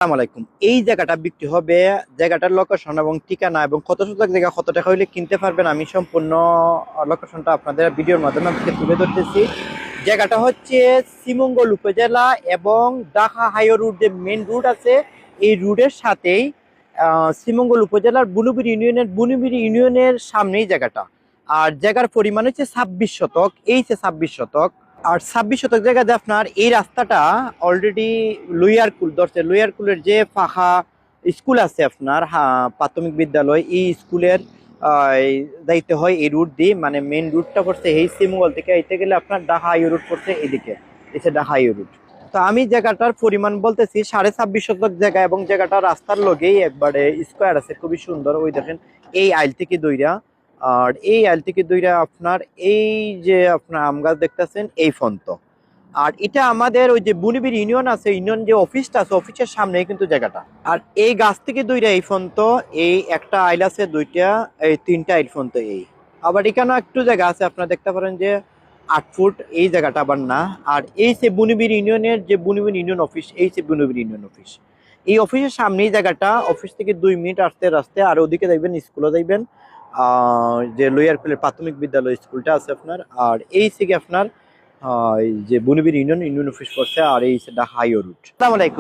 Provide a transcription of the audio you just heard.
আসসালামু আলাইকুম। এই জায়গাটা বিক্রি হবে, জায়গাটার লোকেশন এবং ঠিকানা এবং কত শতক জায়গা কত টাকা হইলে কিনতে পারবেন, আমি সম্পূর্ণ লোকেশনটা আপনাদের ভিডিওর মাধ্যমে আপনাকে তুলে ধরতেছি। জায়গাটা হচ্ছে শ্রীমঙ্গল উপজেলা এবং ঢাকা হাইওয়ে রুট, যে মেন রুট আছে এই রুটের সাথেই শ্রীমঙ্গল উপজেলার বুনুবিরি ইউনিয়নের সামনেই জায়গাটা। আর জায়গার পরিমাণ হচ্ছে 26 শতক, এই যে 26 শতক। আর 26 শতক জায়গাতে আপনার এই রাস্তাটা অলরেডি লুইয়ারকুল ধরছে। লুইয়ারকুলের যে ফাঁকা স্কুল আছে আপনার, প্রাথমিক বিদ্যালয়, এই স্কুলের যাইতে হয় এই রুট দিয়ে, মানে মেন রুটটা পড়ছে এই শ্রীমঙ্গল থেকে আইতে গেলে আপনার ঢাকা হাইওয়ে রুট পড়ছে এদিকে, এসে ঢাকা হাইওয়ে রুট। তো আমি জায়গাটার পরিমাণ বলতেছি 26.5 শতক জায়গা, এবং জায়গাটা রাস্তার লগেই একবারে স্কোয়ার আছে, খুবই সুন্দর। ওই দেখেন এই আইল থেকে দইরা, আর এই আইল থেকে দইরা আপনার এই যে আপনার আম গাছ দেখতেছেন এই ফন্ত। আর এটা আমাদের ওই যে বুনিবির ইউনিয়ন আছে, ইউনিয়ন যে অফিসটা আছে অফিসের সামনেই কিন্তু জায়গাটা। আর এই গাছ থেকে দইরা এই ফন্ত, এই একটা আইল আছে, দুইটা এই তিনটা আইল ফন্ত। এই আবার এখানেও একটু জায়গা আছে, আপনারা দেখতে পারেন যে 8 ফুট, এই জায়গাটা আবার না। আর এই যে বুনিবির ইউনিয়নের যে বুনিবির ইউনিয়ন অফিস, এই যে বুনিবির ইউনিয়ন অফিস, এই অফিসের সামনেই জায়গাটা। অফিস থেকে 2 মিনিট আসতে রাস্তায়, আর ওদিকে যাইবেন স্কুলে যাইবেন, যে লইয়ারকুলের প্রাথমিক বিদ্যালয় স্কুলটা আছে আপনার। আর এই থেকে আপনার এই যে বুনিবির ইউনিয়ন অফিস পড়ছে, আর এই ঢাকা হাইওয়ে রুট। আসসালামু আলাইকুম।